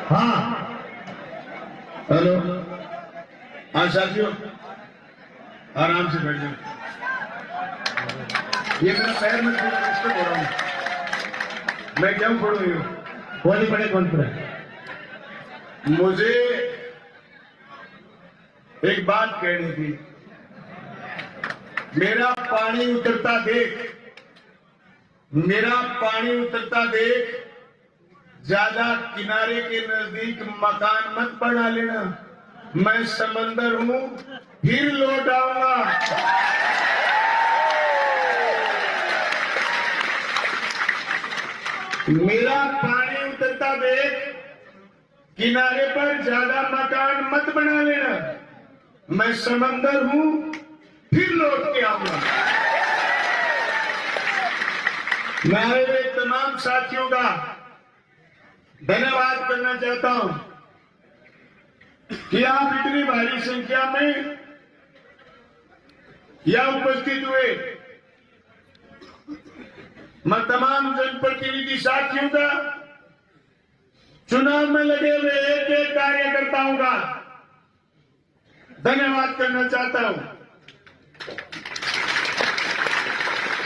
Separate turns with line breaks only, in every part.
हाँ हेलो, हाँ साथियों आराम से बैठ जाओ। ये मेरा पैर में इसको हो रहा हूँ, मैं क्या पढ़ू हूँ? कौन पढ़े कौन पढ़े? मुझे एक बात कहनी थी। मेरा पानी उतरता देख, मेरा पानी उतरता देख, ज्यादा किनारे के नजदीक मकान मत बना लेना। मैं समंदर हूं, फिर लौट आऊंगा। मेरा पानी उतरता देख, किनारे पर ज्यादा मकान मत बना लेना। मैं समंदर हूं, फिर लौट के आऊंगा। मैं मेरे तमाम साथियों का धन्यवाद करना चाहता हूं कि आप इतनी भारी संख्या में यहां उपस्थित हुए। मैं तमाम जनप्रतिनिधि साथियों का, चुनाव में लगे हुए एक एक कार्यकर्ताओं का धन्यवाद करना चाहता हूं।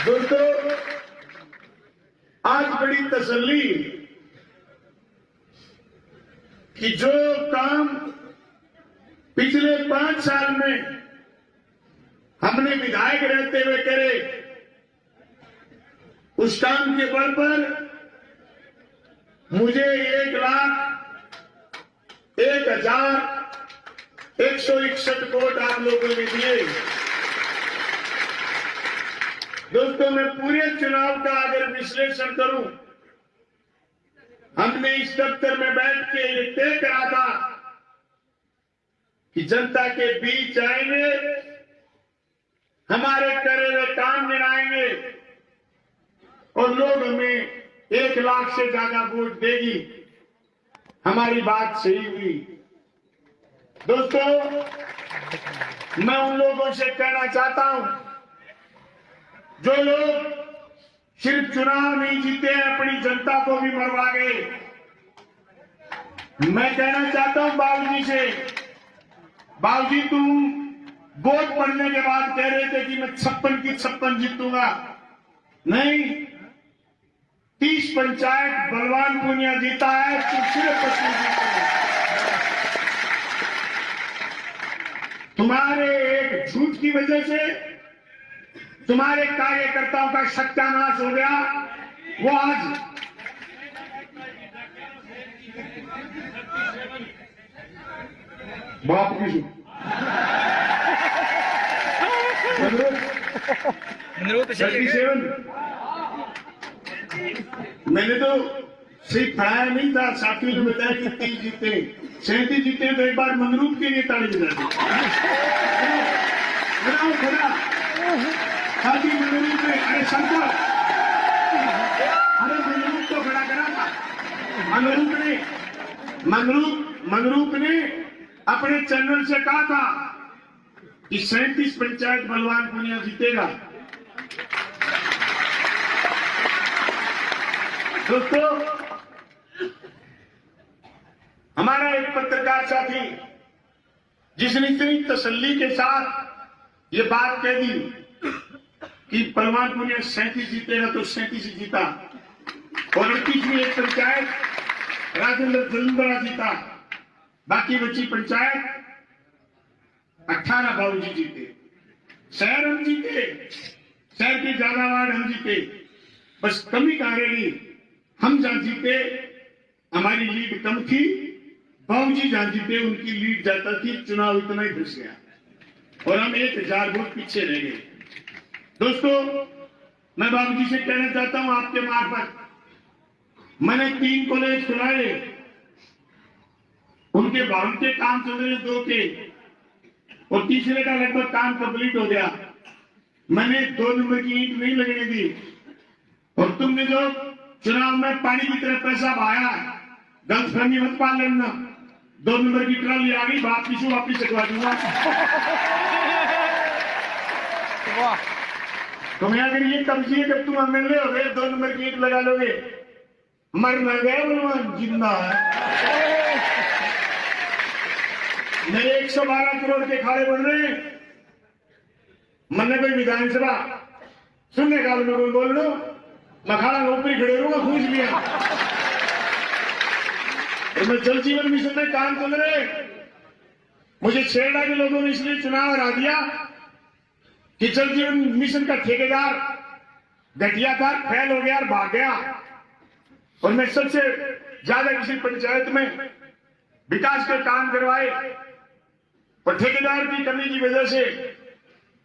दोस्तों, आज बड़ी तसल्ली कि जो काम पिछले 5 साल में हमने विधायक रहते हुए करे, उस काम के बल पर मुझे 1,01,161 वोट आप लोगों ने दिए। दोस्तों, मैं पूरे चुनाव का अगर विश्लेषण करूं, हमने इस दफ्तर में बैठ के ये तय करा था कि जनता के बीच आएंगे, हमारे करे हुए काम गिनाएंगे और लोग हमें 1 लाख से ज्यादा वोट देगी। हमारी बात सही हुई। दोस्तों, मैं उन लोगों से कहना चाहता हूं जो लोग सिर्फ चुनाव नहीं जीते, अपनी जनता को भी मरवा गए। मैं कहना चाहता हूं बाबूजी से, बाबूजी तुम वोट पड़ने के बाद कह रहे थे कि मैं 56 की 56 जीतूंगा। नहीं, 30 पंचायत बलवान पूनिया जीता है, तुम सिर्फ 25 जीते हैं। तुम्हारे एक झूठ की वजह से तुम्हारे कार्यकर्ताओं का सत्यानाश हो गया। वो आज बाप की मैंने तो सिर्फ पढ़ाया नहीं था, साथियों ने बताया कि 30 जीते, 37 जीते, तो एक बार मंगरूप के लिए ताली बजा दी। खड़ा साथी मंगरूप ने, अरे शंकर, अरे मंगरूप तो खड़ा करा था। मंगरूप ने अपने चैनल से कहा था कि 37 पंचायत बलवान पूनिया जीतेगा। दोस्तों, हमारा एक पत्रकार साथी जिसने इतनी तसल्ली के साथ ये बात कह दी कि बलवान पूनिया 37 जीतेगा, तो 37 ही जीता। और 38वीं एक पंचायत राजेंद्र जलंधरा जीता। बाकी बची पंचायत 18 बाबूजी जीते। शहर हम जीते, शहर के ज्यादा वार्ड हम जीते। बस कमी कहां रही, हम जहां जीते हमारी लीड कम थी, बाबूजी जहां जीते उनकी लीड ज्यादा थी। चुनाव इतना ही घुस गया और हम 1000 वोट पीछे रह गए। दोस्तों, मैं बाबूजी से कहना चाहता हूं आपके मार्फत, मैंने 3 कॉलेज खुलाए, उनके भवन के काम चल रहे 2 के, और तीसरे का लगभग काम कंप्लीट हो गया। मैंने 2 नंबर की ईंट नहीं लगने दी। और तुमने जो चुनाव में पानी की तरह पैसा बहाया, गलतफहमी मत पाल लेना। 2 नंबर की ट्रॉली आ गई, वापिस करवा दूंगा। तुम्हें अगर ये कब्जी है जब तुम एमएलए हो गए, 2 नंबर की ईंट लगा लोगे, मर न गए बलवान, जिंदा है। मेरे 112 करोड़ के खाड़े बन रहे हैं। मैंने कोई विधानसभा सुनने काल में कोई बोल लो, मैं खाड़ा ऊपरी खड़े रहूंगा, पूछ लिया। और मैं जल जीवन मिशन में काम कर रहे, मुझे छेड़ा के लोगों ने इसलिए चुनाव हरा दिया कि जल जीवन मिशन का ठेकेदार घटिया था, फेल हो गया और भाग गया। और मैं सबसे ज्यादा किसी पंचायत में विकास के काम करवाए और ठेकेदार की कमी की वजह से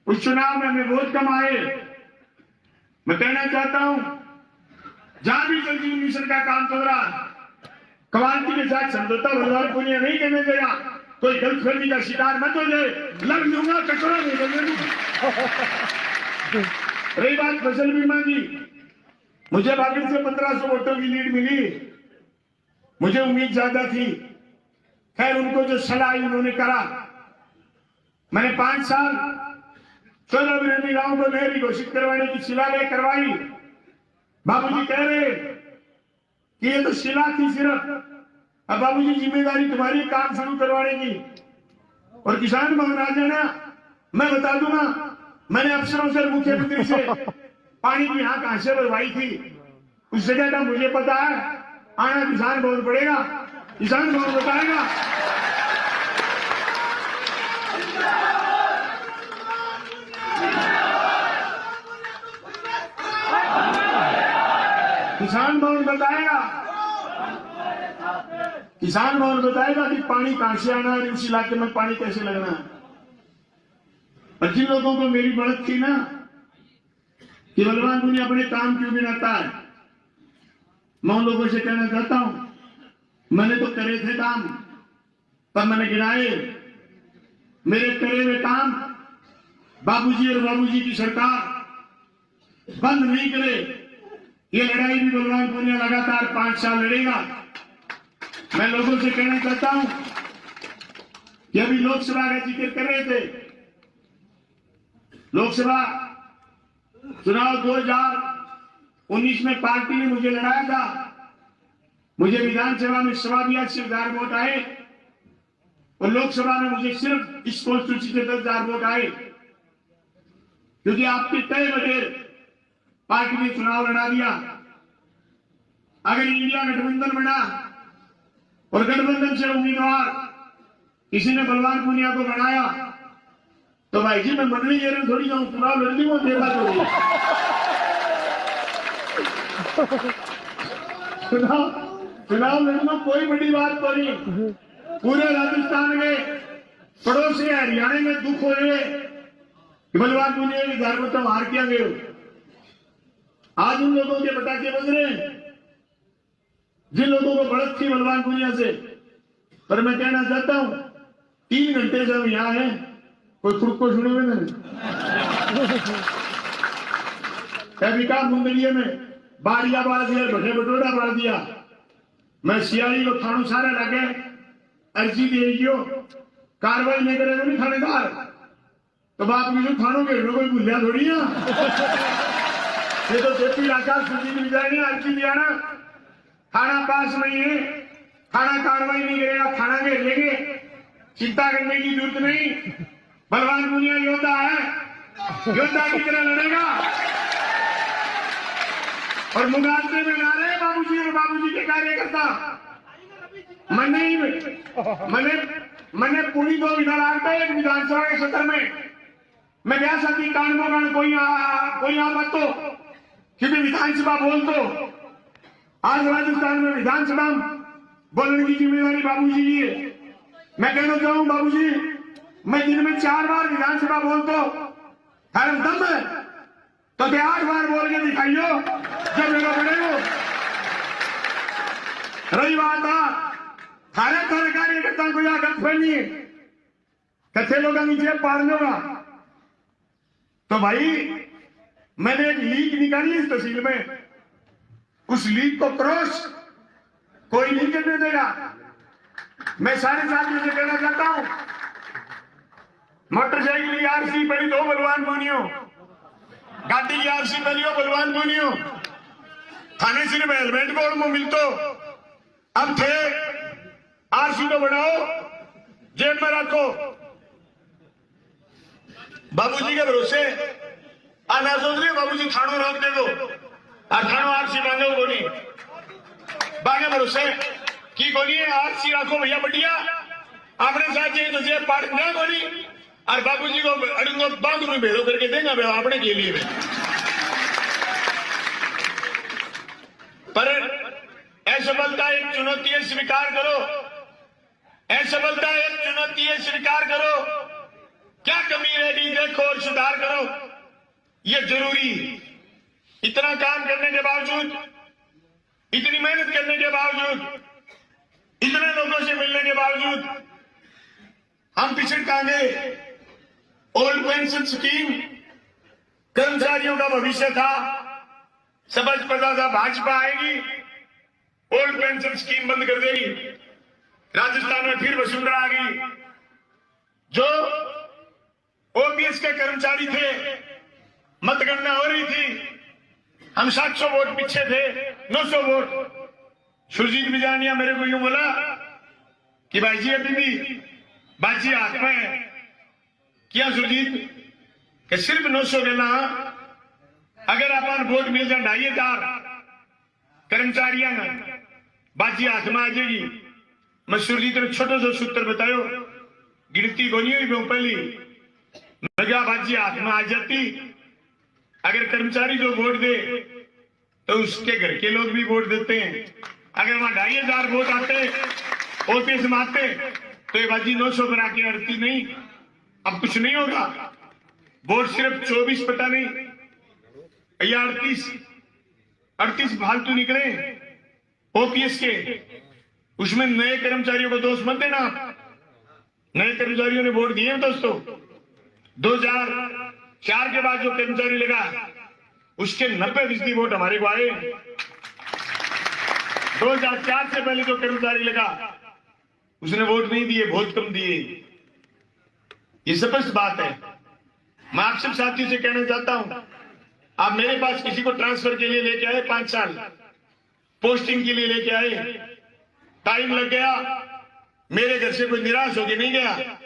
उस चुनाव में हमें वोट कम आए। मैं कहना चाहता हूं, जहां भी जल जीवन मिशन का काम चल रहा, क्वालिटी के साथ समझौता बलवान पुनिया नहीं करने देगा। कोई गलतफहमी का शिकार मत हो जाए, लड़ लूंगा, कचरा नहीं करने दूंगा। रही बात फसल बीमा की, मुझे बाकी से 1500 वोटों की लीड मिली, मुझे उम्मीद ज्यादा थी। खैर, उनको जो सलाह आई उन्होंने करा। मैंने 5 साल 14 विरोधी गांवों को नहरी घोषित करवाने की शिलालेख करवाई। बाबूजी कह रहे कि ये तो शिला थी सिर्फ, अब बाबूजी जिम्मेदारी तुम्हारी काम शुरू करवाने की। और किसान महाराज है ना, मैं बता दूंगा, मैंने अफसरों से, मुख्यमंत्री से पानी की यहाँ कहां से भरवाई थी, उस जगह का मुझे पता है। आना किसान भवन पड़ेगा, किसान भवन बताएगा। किसान भवन बताएगा, किसान भवन बताएगा कि पानी कहां से आना है, उस इलाके में पानी कैसे लगना है। और जिन लोगों को मेरी बढ़त थी ना कि बलवान पुनिया अपने काम क्यों गिनाता है, मैं उन लोगों से कहना चाहता हूं, मैंने तो करे थे काम, पर मैंने गिनाए। मेरे करे हुए काम बाबूजी और बाबूजी की सरकार बंद नहीं करे। ये लड़ाई भी बलवान पुनिया लगातार 5 साल लड़ेगा। मैं लोगों से कहना चाहता हूं कि अभी लोकसभा का जिक्र कर रहे थे, लोकसभा चुनाव 2019 में पार्टी ने मुझे लड़ाया था। मुझे विधानसभा में सवा 82,000 वोट आए और लोकसभा में मुझे सिर्फ इस कॉन्स्टिट्यूंसी से 10,000 वोट आए, क्योंकि आपके तय बगैर पार्टी ने चुनाव लड़ा दिया। अगर इंडिया गठबंधन बना और गठबंधन से उम्मीदवार किसी ने बलवान पुनिया को बनाया, तो भाई जी मैं मंडली जेल में थोड़ी जाऊं, चुनाव लड़ दी वो देखा तो चुनाव लड़ना कोई बड़ी बात तो नहीं। पूरे राजस्थान में, पड़ोसी हरियाणा में दुख हो रहे कि बलवान पुनिया की घर में तो हार किया गए। आज उन लोगों के पटाखे बज रहे हैं जिन लोगों को बढ़त थी बलवान पुनिया से। पर मैं कहना चाहता हूं, 3 घंटे से हम यहां हैं, कोई खुद को सुने हुए नहीं। कभी कहा मुंदड़िया में बाड़िया बाढ़ दिया, भटे बटोरा बाढ़ दिया। मैं सियाड़ी को थानू सारे लगे अर्जी दियो, कार्रवाई नहीं करेगा नहीं थानेदार, तो बाप मुझे थानों के कोई भूलिया थोड़ी है। ये तो जेपी राजा सुजीत विजय ने अर्जी दिया ना, थाना पास नहीं है, थाना कार्रवाई नहीं करेगा, थाना घेर लेंगे, चिंता करने की जरूरत नहीं। बलवान पुनिया योद्धा है, योद्धा की तरह लड़ेगा। और मुगालते में ना रहे बाबूजी और बाबूजी के कार्यकर्ता। मैंने पूरी 2 विधानसभा, एक विधानसभा के सत्र में मैं गया साथी कानमोगण कोई मत तो, क्योंकि विधानसभा बोल तो आज राजस्थान में विधानसभा बोलने की जिम्मेदारी बाबूजी की है। मैं कहना चाहूं बाबूजी, मैं दिन में 4 बार विधानसभा बोल तो हर दम है, तो 8 बार बोल के दिखाइयो जब मेरा बनेगो। रही बात थारे थारे कार्यकर्ता को या गलतफहमी है, कच्चे लोग नीचे पार होगा। तो भाई मैंने एक लीक निकाली इस तहसील में, उस लीक को क्रॉस कोई नहीं करने देगा। मैं सारे साथियों से कहना चाहता हूं, मोटरसाइकिल की आरसी पड़ी 2 बलवान पुनियो, गाड़ी की आरसी पड़ी हो बलवान पुनियो, थाने सिर्फ हेलमेट बोर्ड में मिलतो। अब थे आरसी तो बनाओ, जेब में रखो। बाबूजी के भरोसे आना सोच रहे बाबूजी थानों रोक दे दो और थानों आरसी मांगे कोनी बागे भरोसे की कोनी आरसी रखो भैया बढ़िया अपने साथ ये तो जेब पाड़ ना कोनी और बाबूजी को अड़ूंगो बाग में भेदो करके देंगे अपने के लिए पर असफलता एक चुनौती है, स्वीकार करो। असफलता एक चुनौती है, स्वीकार करो। क्या कमी रहेगी देखो और सुधार करो। ये जरूरी। इतना काम करने के बावजूद, इतनी मेहनत करने के बावजूद, इतने लोगों से मिलने के बावजूद हम पिछड़ गए। ओल्ड पेंशन स्कीम कर्मचारियों का भविष्य था, समझ पता था भाजपा आएगी ओल्ड पेंशन स्कीम बंद कर देगी। राजस्थान में फिर वसुंधरा आ गई। जो ओपीएस के कर्मचारी थे, मतगणना हो रही थी, हम 700 वोट पीछे थे, 900 वोट। सुरजीत बिजानिया मेरे को यूं बोला कि भाई जी अभी भी बाजी हाथ में है। क्या सुरजीत कि सिर्फ 900 देना, अगर अपन वोट मिल जाए 2500 कर्मचारियों में बाजी हाथ में आ जाएगी। मैं सुरजीत ने छोटा सा सूत्र बतायो, गिनती को नहीं हुई पहली मैं बाजी हाथ में आ जाती। अगर कर्मचारी जो वोट दे तो उसके घर के लोग भी वोट देते हैं। अगर वहां 2500 वोट आते ओपीएस में आते तो ये बाजी 900 बना के अड़ती नहीं। अब कुछ नहीं होगा। वोट सिर्फ 24 पता नहीं या 38 फालतू निकले ओपीएस के। उसमें नए कर्मचारियों को दोष मत देना। नए कर्मचारियों ने वोट दिए दोस्तों। 2004 के बाद जो कर्मचारी लगा उसके 90% वोट हमारे को आए। 2004 से पहले जो कर्मचारी लगा उसने वोट नहीं दिए, बहुत कम दिए। ये स्पष्ट बात है। मैं आप सब साथियों से कहना चाहता हूं, आप मेरे पास किसी को ट्रांसफर के लिए लेके आए 5 साल, पोस्टिंग के लिए लेके आए, टाइम लग गया, मेरे घर से कोई निराश होके नहीं गया।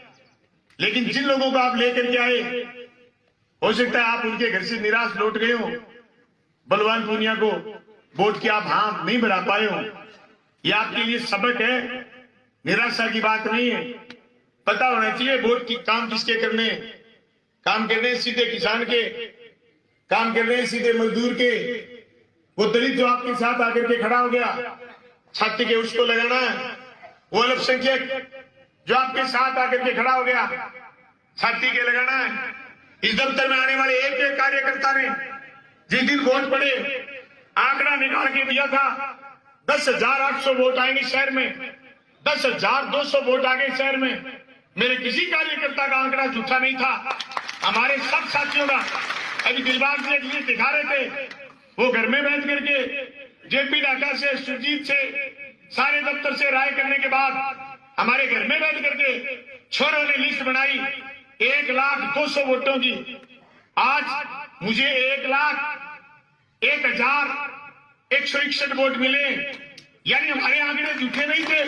लेकिन जिन लोगों को आप लेकर के आए हो सकता है आप उनके घर से निराश लौट गए हो। बलवान पूनिया को वोट की आप हाँ नहीं बढ़ा पाए हो। यह आपके लिए सबक है, निराशा की बात नहीं है। पता होना चाहिए वोट की काम किसके करने। काम करने सीधे किसान के, काम करने सीधे मजदूर के। वो दलित जो आपके साथ आकर के खड़ा हो गया छात्र के, उसको लगाना है। वो अल्पसंख्यक जो आपके साथ आकर के खड़ा हो गया छाती के लगाना है। इस दफ्तर में आने वाले एक एक कार्यकर्ता ने जिस दिन वोट पड़े आंकड़ा निकाल के दिया था 10,800 वोट आएंगे शहर में, 10,200 वोट आ गए शहर में। मेरे किसी कार्यकर्ता का आंकड़ा झूठा नहीं था। हमारे सब साथियों का अभी दिलबाग से एक दिखा रहे थे। वो घर में बैठ करके जेपी ढाका से, सुरजीत से, सारे दफ्तर से राय करने के बाद हमारे घर में बैठ करके छोरों ने लिस्ट बनाई 1,02,000 वोटों की। आज मुझे 1,01,161 वोट मिले। यानी हमारे आंकड़े झूठे नहीं थे,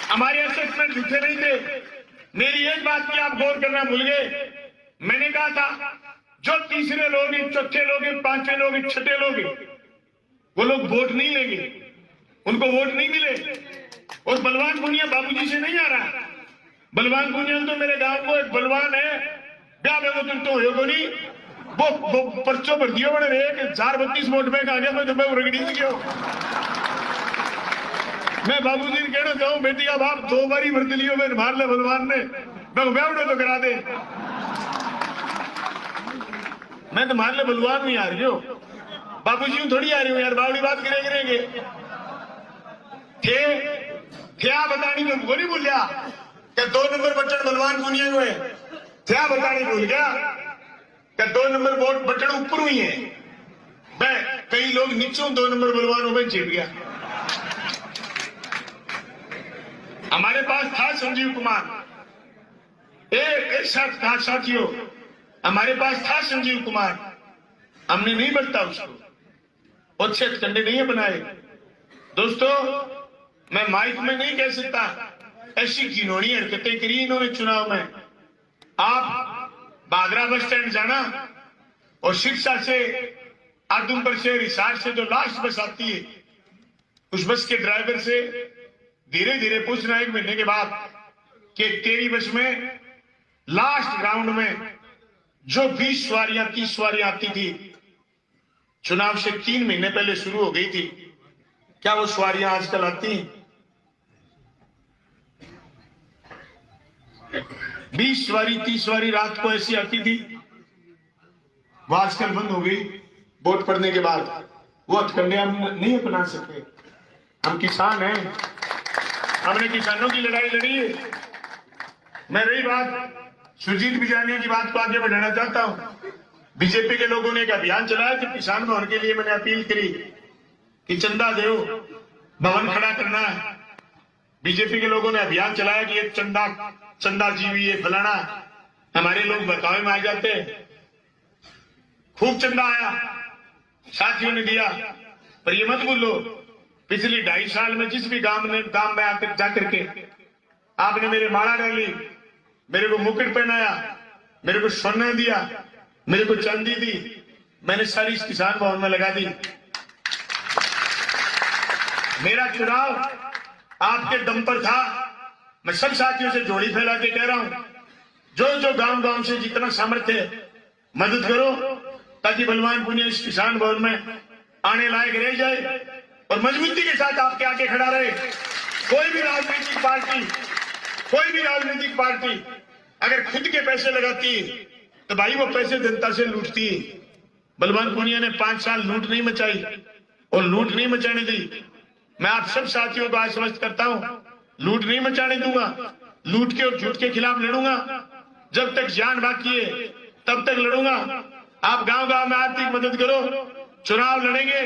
हमारे असेसमेंट झूठे नहीं थे। मेरी एक बात की आप गौर करना भूल गए। मैंने कहा था जो तीसरे लोग, चौथे लोग, पांचवें लोग, छठे लोग, वो लोग वोट नहीं लेंगे, उनको वोट नहीं मिले। और बलवान पूनिया बाबूजी से नहीं आ रहा। बलवान पूनिया तो मेरे गांव को एक बलवान है, ब्याह तुम तो हो नहीं। वो पर्चो भर दियो बड़े 1,032 वोट में आ गया। मैं रगड़ी से क्यों मैं बाबूजी ने कहना चाहूं बेटी का बाप 2 बारी भर्ती लियो मैं मार ले बलवान ने, मैं ब्याह तो करा दे। मैं तो मार ले बलवान नहीं आ रही हो, बाबूजी थोड़ी आ रही हूँ यार। बावड़ी बात करेंगे क्या बतानी तो वो नहीं भूल गया क्या 2 नंबर बटन बलवान पूनिया को है। क्या बतानी भूल गया क्या 2 नंबर वोट बटन ऊपर हुई है। मैं कई लोग नीचे 2 नंबर बलवानों में जीत गया। हमारे पास था संजीव कुमार, एक साथ था साथियों, हमारे पास था संजीव कुमार। हमने नहीं बरता उसको, अच्छे कंडे नहीं बनाए। दोस्तों मैं माइक में नहीं कह सकता ऐसी घिनौनी हरकतें करी इन्होंने चुनाव में। आप बागरा बस स्टैंड जाना और शिक्षा से आदमपुर से रिसार से जो लास्ट बस आती है, उस बस के ड्राइवर से धीरे धीरे पूछना 1 महीने के बाद कि तेरी बस में लास्ट राउंड में जो 20 सवारियां 30 सवारियां आती थी, चुनाव से 3 महीने पहले शुरू हो गई थी, क्या वो सवारियां आजकल आती? 20 सवारी 30 सवारी रात को ऐसी आती थी, वो आजकल बंद हो गई। वोट पड़ने के बाद वो हथकंडे हम नहीं अपना सकते। हम किसान हैं, हमने किसानों की लड़ाई लड़ी है। मैं रही बात सुरजीत बिजानिया की बात को आगे बढ़ाना चाहता हूं। बीजेपी के लोगों ने एक अभियान चलाया कि किसान भवन के लिए मैंने अपील करी कि चंदा दो, भवन खड़ा करना है। बीजेपी के लोगों ने अभियान चलाया कि ये चंदा जीवी ये फलाना, हमारे लोग बहकावे में आ जाते। खूब चंदा आया, साथियों ने दिया, पर ये मत बोलो पिछले 2.5 साल में जिस भी गांव में आकर जाकर के आपने मेरे माला डाली, मेरे को मुकुट पहनाया, मेरे को सोना दिया, मेरे को चांदी दी, मैंने सारी इस किसान भवन में लगा दी। मेरा चुनाव आपके दम पर था। मैं सब साथियों से जोड़ी फैला के कह रहा हूं, जो गांव गांव से जितना सामर्थ्य है मदद करो, ताकि बलवान पुनिया इस किसान भवन में आने लायक रह जाए और मजबूती के साथ आपके आगे खड़ा रहे। कोई भी राजनीतिक पार्टी अगर खुद के पैसे लगाती तो भाई वो पैसे जनता से लूटती। बलवान पुनिया ने 5 साल लूट नहीं मचाई और लूट नहीं मचाने दी। मैं आप सब साथियों को आश्वस्त करता हूं, लूट नहीं मचाने दूंगा। लूट के और झूठ के खिलाफ लड़ूंगा। जब तक जान बाकी है तब तक लड़ूंगा। आप गांव गांव में आर्थिक मदद करो, चुनाव लड़ेंगे।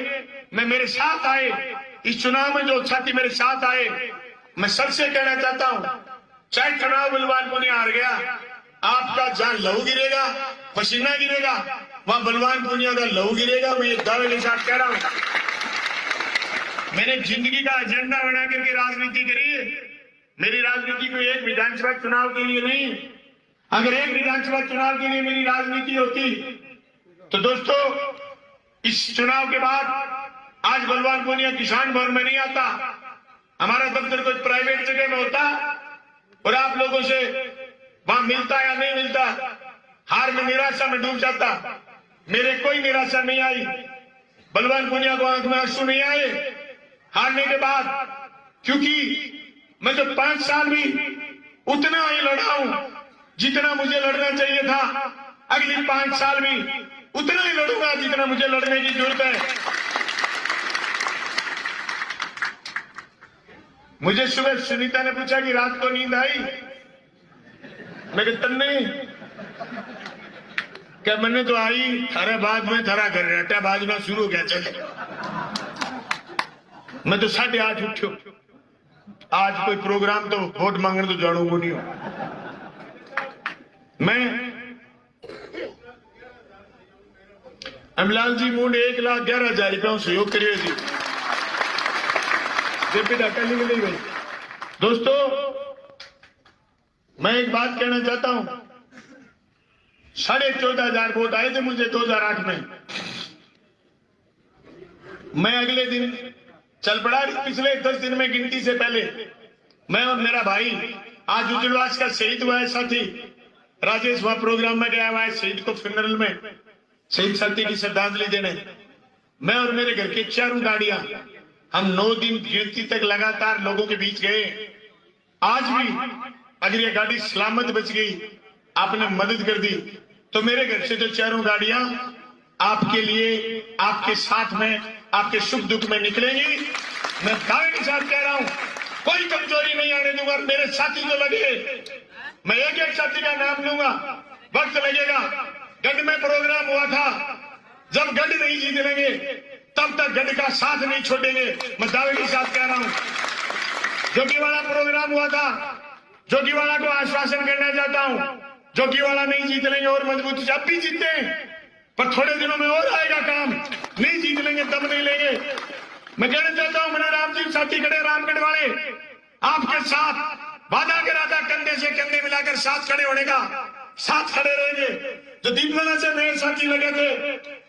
मैं मेरे साथ आए, इस चुनाव में जो साथी मेरे साथ आए, मैं सबसे कहना चाहता हूं, चाहे चुनाव बलवान पुनिया हार गया, आपका जहां लहू गिरेगा, पसीना गिरेगा, वहां बलवान पुनिया का लहू गिरेगा। मैं एक दावे के साथ कह रहा हूं। मैंने जिंदगी का एजेंडा बना करके राजनीति करी है। मेरी राजनीति कोई एक विधानसभा चुनाव के लिए नहीं। अगर एक विधानसभा चुनाव के लिए मेरी राजनीति होती तो दोस्तों इस चुनाव के बाद आज बलवान पुनिया किसान भवन में नहीं आता। हमारा दफ्तर कोई प्राइवेट जगह में होता और आप लोगों से वहां मिलता या नहीं मिलता, हार में निराशा में डूब जाता। मेरे कोई निराशा नहीं आई, बलवान पुनिया को आंख में आंसू नहीं आए हारने के बाद, क्योंकि मैं तो 5 साल भी उतना ही लड़ा हूं जितना मुझे लड़ना चाहिए था। अगले 5 साल भी उतना ही लड़ूंगा जितना मुझे लड़ने की जरूरत है। मुझे सुबह सुनीता ने पूछा कि रात को नींद आई? मैं कहता नहीं, क्या मैंने तो आई, थारे बाद में थारा घर रटा बाजना शुरू हो गया। चले मैं तो 8:30 उठ्यो। आज कोई प्रोग्राम तो वोट मांगने तो जानो को नहीं हो। मैं अमलाल जी मूड 1,11,000 रुपया सहयोग करिए जी। भाई दोस्तों, मैं एक बात कहना चाहता हूं, 14,500 वोट आए थे मुझे 2008 में। मैं अगले दिन चल पड़ा। पिछले 10 दिन में गिनती से पहले मैं और मेरा भाई आज उज्जवलवास का शहीद हुआ है साथी राजेश, वहां प्रोग्राम में गया हुआ है शहीद को फ्यूनरल में शहीद साथी की श्रद्धांजलि देने। मैं और मेरे घर के 4 गाड़ियां हम 9 दिन गिनती तक लगातार लोगों के बीच गए। आज भी अगर ये गाड़ी सलामत बच गई, आपने मदद कर दी, तो मेरे घर से जो 4 गाड़ियां आपके लिए, आपके साथ में, आपके सुख दुख में निकलेंगी। मैं दावे के साथ कह रहा हूं, कोई कमजोरी नहीं आने दूंगा। मेरे साथी जो लगे, मैं एक साथी का नाम लूंगा, वक्त लगेगा। गढ़ में प्रोग्राम हुआ था, जब गढ़ नहीं जीत लेंगे तब तक गढ़ का साथ नहीं छोड़ेंगे। मैं दावे के साथ कह रहा हूं। जोगीवाड़ा प्रोग्राम हुआ था, जोगीवाड़ा को आश्वासन करना चाहता हूं, जोगीवाड़ा नहीं जीत लेंगे और मजबूत, जब भी जीते पर थोड़े दिनों में और आएगा काम। नहीं जीत लेंगे तब नहीं लेंगे। मैं कहना चाहता हूं, मेरा राम जी साथी खड़े रामगढ़ वाले, आपके साथ वादा करा था कंधे से कंधे मिलाकर साथ खड़े होने का, साथ खड़े रहेंगे। जो दीपवाला से नए साथी लगे थे,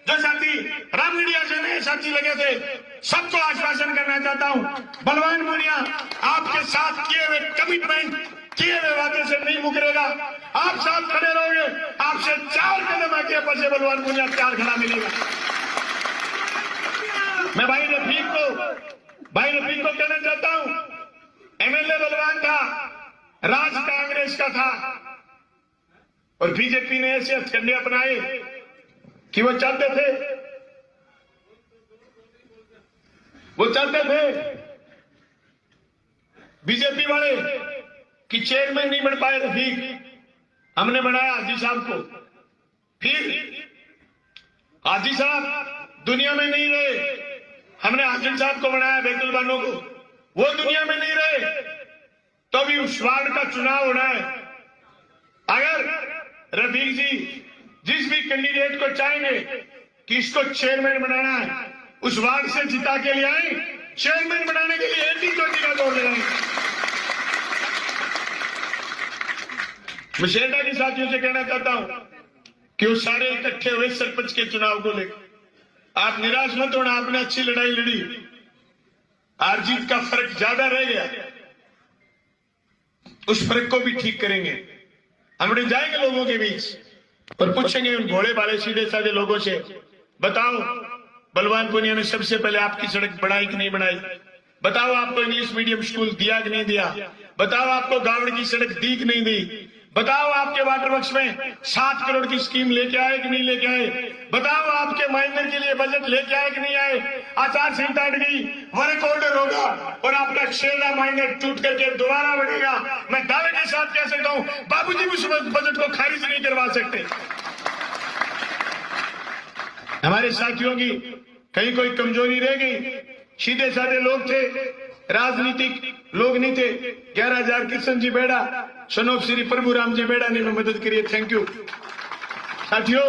जो साथी रामगढ़िया से नए साथी लगे थे, सबको आश्वासन करना चाहता हूं, बलवान मुनिया आपके साथ किए हुए कमिटमेंट, किए हुए वादे से नहीं मुकरेगा। आप साथ खड़े रहोगे, आपसे 4 कदम आगे पीछे बलवान मुनिया प्यार खड़ा मिलेगा। मैं भाई रफीक को कहना चाहता हूं, एमएलए बलवान था, राज कांग्रेस का था, और बीजेपी ने ऐसे हथकंडे अपनाए कि वो चाहते थे बीजेपी वाले कि चेयरमैन नहीं बन पाए रफीक, हमने बनाया हाजी साहब को। फिर हाजी साहब दुनिया में नहीं रहे, हमने हाजिर साहब को बनाया, बैतुल बानो को, वो दुनिया में नहीं रहे, तो भी उस वार्ड का चुनाव होना है। अगर रफीक जी जिस भी कैंडिडेट को चाहेंगे कि इसको चेयरमैन बनाना है, उस वार्ड से जिता के लिए आए, चेयरमैन बनाने के लिए 80-20 का दौड़ लगाएंगे। मैं शेरडा के साथियों से कहना चाहता हूं कि वो सारे इकट्ठे हुए सरपंच के चुनाव को लेकर, आप निराश मत होना, आपने अच्छी लड़ाई लड़ी, हार जीत का फर्क ज्यादा रह गया, उस फर्क को भी ठीक करेंगे। हम जाएंगे लोगों के बीच और पूछेंगे उन भोले भाले सीधे साधे लोगों से, बताओ बलवान पुनिया ने सबसे पहले आपकी सड़क बनाई कि नहीं बनाई? बताओ आपको इंग्लिश मीडियम स्कूल दिया कि नहीं दिया? बताओ आपको गावड़ की सड़क दी कि नहीं दी? बताओ आपके वाटर वर्क्स में 7 करोड़ की स्कीम लेके आए कि नहीं लेके आए? बताओ आपके माइनर के लिए बजट लेके आए कि नहीं आए? आचार संहिता हट गई, वर्क ऑर्डर होगा और आपका शेरा माइनर टूट करके दोबारा बढ़ेगा। मैं दावे के साथ कह सकता हूं, बाबूजी उस बजट को खारिज नहीं करवा सकते। हमारे साथियों की कहीं कोई कमजोरी रह गई, सीधे साधे लोग थे, राजनीतिक लोग नहीं थे। 11,000 कृष्ण जी बेड़ा, सनोप श्री प्रभु राम जी बेड़ा ने मदद करी, थैंक यू साथियों।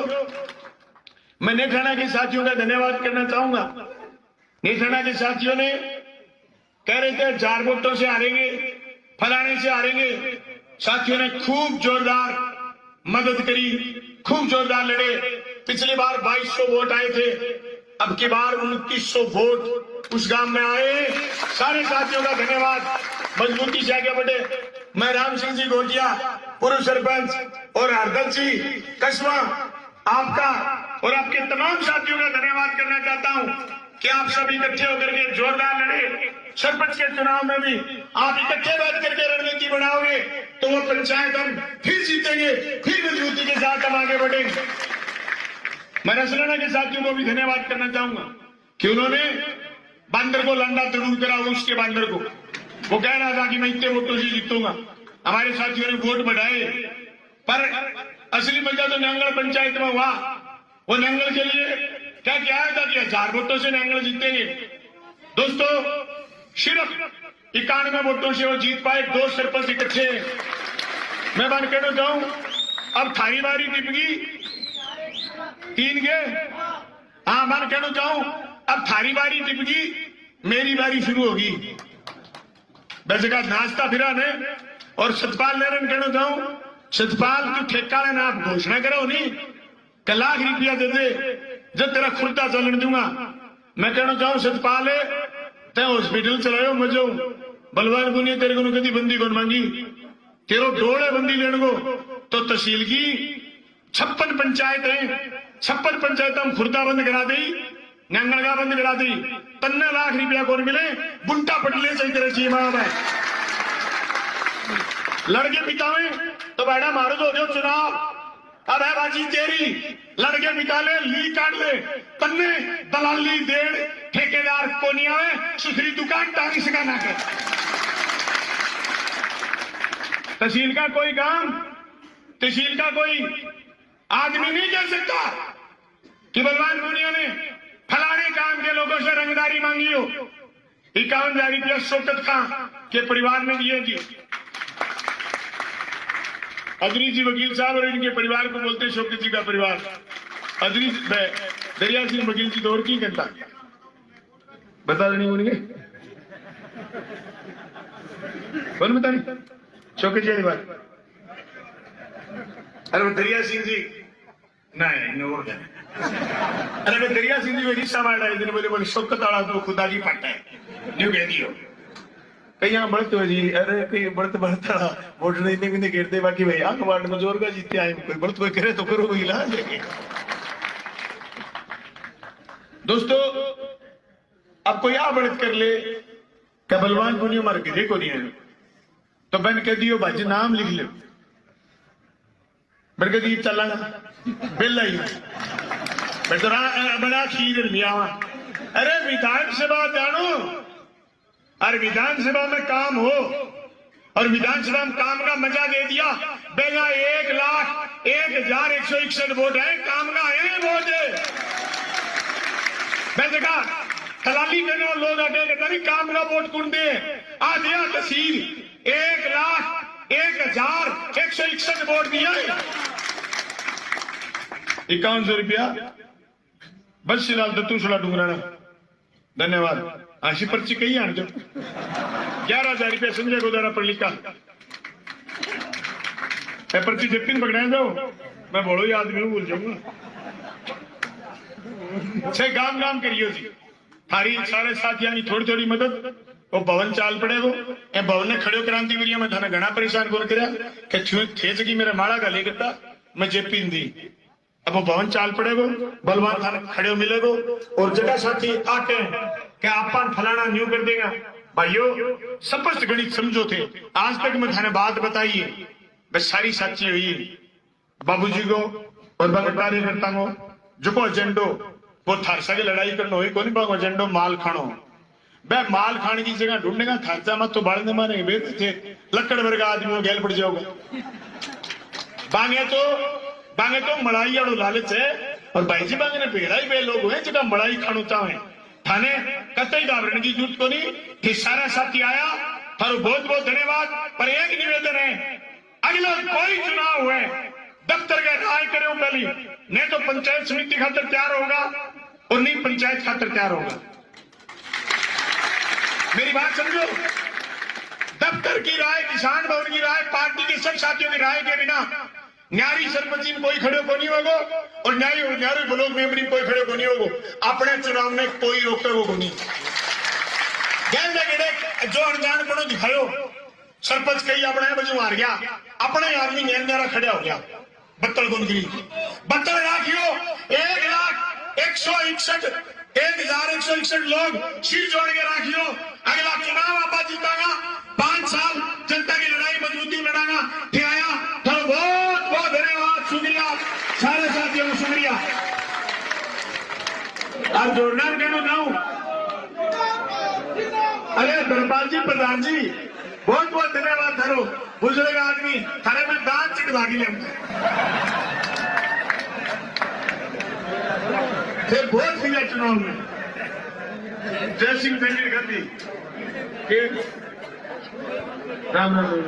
मैं नेठाना के साथियों का धन्यवाद करना चाहूंगा। नेठाना के साथियों ने कह रहे थे 4 वोटों से हारेंगे, फलाने से हारेंगे, साथियों ने खूब जोरदार मदद करी, खूब जोरदार लड़े। पिछली बार 2200 वोट आए थे, अब की बार 2900 वोट उस गांव में आए। सारे साथियों का धन्यवाद, मजबूती से आगे बढ़े। मैं राम सिंह जी घोटिया, पूर्व सरपंच, और हरदल जी कस्बा, आपका और आपके तमाम साथियों का धन्यवाद करना चाहता हूं कि आप सब इकट्ठे होकर के जोरदार लड़े। सरपंच के चुनाव में भी आप इकट्ठे बैठ करके रणनीति बनाओगे तो वो पंचायत हम फिर जीतेंगे, फिर मजबूती के साथ हम आगे बढ़ेंगे। मैं रसलाना के साथियों को भी धन्यवाद करना चाहूंगा कि उन्होंने बंदर को लंडा जरूर करा, उसके बंदर को वो कह रहा था कि मैं इतने वोटों से जीतूंगा। हमारे साथियों ने वोट बढ़ाए, पर असली मजा तो नंगल पंचायत में हुआ। वो नंगल के लिए क्या क्या था कि 1000 वोटों से नंगल जीतेंगे। दोस्तों, सिर्फ 91 वोटों से वो जीत पाए, 2 सरपंच इकट्ठे। मैं बात कहना चाहूं, अब थारी बारी टिपगी 3 के, हाँ मैं कहना चाहूं अब थारी बारी टिपगी, मेरी बारी शुरू होगी। जगह नाश्ता फिरा ने और सतपाल लेरन कहना चाहूं, सतपाल तू ठेका लेना, आप घोषणा करो नहीं, 1 लाख रुपया दे दे जब तेरा खुर्दा चलन दूंगा। मैं कहना चाहूं सतपाल ते हॉस्पिटल चलायो मजो, बलवान पुनिया तेरे को कदी बंदी कौन मांगी, तेरो डोले बंदी लेने को तो तहसील की 56 पंचायत है, 56 पंचायत हम खुर्दा बंद करा दी, नंगलगा बंद करा दी, 3 लाख रुपया कौन मिले, बुंटा पटले चाहिए तेरे जी मां है। लड़के बितावे तो बेटा मारो तो हो चुनाव, अब है बाजी तेरी, लड़के बिता ले, ली काट ले, तन्ने दलाली देड़ ठेकेदार को नहीं आवे, सुथरी दुकान टांगी सका ना कर। तहसील का कोई काम, तहसील का कोई आदमी नहीं कह सकता कि बलवान पुनिया ने फलाने काम के लोगों से रंगदारी मांगी हो। 51,000 रुपया शौकत खां के परिवार ने दिए थी। अदरी जी वकील साहब और इनके परिवार को बोलते शौकत जी का परिवार। अदरी दरिया सिंह वकील जी दौर की कहता बता नहीं बोलेंगे, बोल बता नहीं चौके जी बात। अरे वो दरिया सिंह जी नहीं और अरे मैं दरिया सिंह जी में रिश्ता मार रहा है बोले बोले शौकत वाला तो खुदा जी पट्टा है न्यू कह दियो कई यहाँ बढ़ते हो जी। अरे कई बढ़ते बढ़ता वोट नहीं भी नहीं गिरते बाकी भाई आंख वार्ड में जोर का जीते आए कोई बढ़त कोई करे तो करो कोई इलाज है। दोस्तों अब कोई आ बढ़त कर ले क्या बलवान को नहीं मार के देखो नहीं है तो बन कह दियो भाजी नाम लिख लो बड़के दी चला बिल ही बड़ा खीर लिया। अरे विधानसभा जानो अरे विधानसभा में काम हो और विधानसभा में काम का मजा दे दिया बेगा 1,01,161 वोट है काम का है वोट मैं देखा दलाली करने वाले लोग आते तभी काम का वोट कौन दे आ दिया तहसील 1,01,161 वोट दिया 5100 रुपया बस शिलाल दत्तू सुला डूंगराना धन्यवाद। आशी पर्ची कही आन दो 11,000 रुपया संजय गोदारा पर लिखा पर्ची जपिन पकड़ाए दो मैं बड़ो ही आदमी भूल जाऊंगा छह गाम गाम करियो जी थारी सारे साथियों की थोड़ी थोड़ी मदद वो भवन चाल पड़े वो ए भवन ने खड़ो क्रांति वरिया में थाने घना परेशान कौन करया कि थे सकी मेरा माड़ा का ले करता मैं जेपिन दी अब वो भवन चाल पड़ेगो बलवान थाने खड़े मिलेगो और जगह साथी आके क्या आपन फलाना न्यू कर देगा भाइयों स्पष्ट गणित समझो थे आज तक मैं थाने बात बताइए बस सारी सच्ची हुई बाबूजी को और कार्यकर्ता को जो एजेंडो वो थारसा की लड़ाई करना हुई कौन बाग एजेंडो माल खानो बे माल खाने की जगह ढूंढेगा थारसा मत तो बाढ़ने मारेंगे बेटे थे लकड़ वर्ग आदमी गैल पड़ जाओगे बांगे तो मड़ाई और लालच है और भाई जी बांगे ने पेड़ा ही वे लोग हुए जगह मड़ाई खानो चाहे थाने कतई घबराने की जरूरत को नहीं कि सारा साथी आया थारो बहुत बहुत धन्यवाद पर एक निवेदन है अगला कोई चुनाव हुए दफ्तर के राय करे पहली नहीं तो पंचायत समिति खातर तैयार होगा और नहीं पंचायत खातर तैयार होगा मेरी बात समझो दफ्तर की राय किसान भवन की राय पार्टी के सब साथियों की राय के बिना न्यारी सरपंच में कोई खड़े को नहीं होगो और न्यारी ब्लॉक मेंबर कोई खड़े को नहीं होगो अपने चुनाव में कोई रोके को नहीं जो अनजान पड़ो दिखायो सरपंच कही अपने बजू मार गया अपने आदमी न्यारा खड़ा हो गया बत्तल गुनगिरी बत्तल राखियो 1,01,161 लोग सीट जोड़ के राखियो अगला चुनाव आपा जीतागा 5 साल जनता की लड़ाई मजबूती लड़ागा आया तो बहुत बहुत धन्यवाद शुक्रिया सारे साथियों को शुक्रिया आज जोड़ना कहना जाऊं अरे धर्मपाल जी प्रधान जी बहुत बहुत धन्यवाद थारो बुजुर्ग आदमी थारे में दान चिट भागी ले बहुत सिंह चुनाव में जय सिंह गांधी राम राम।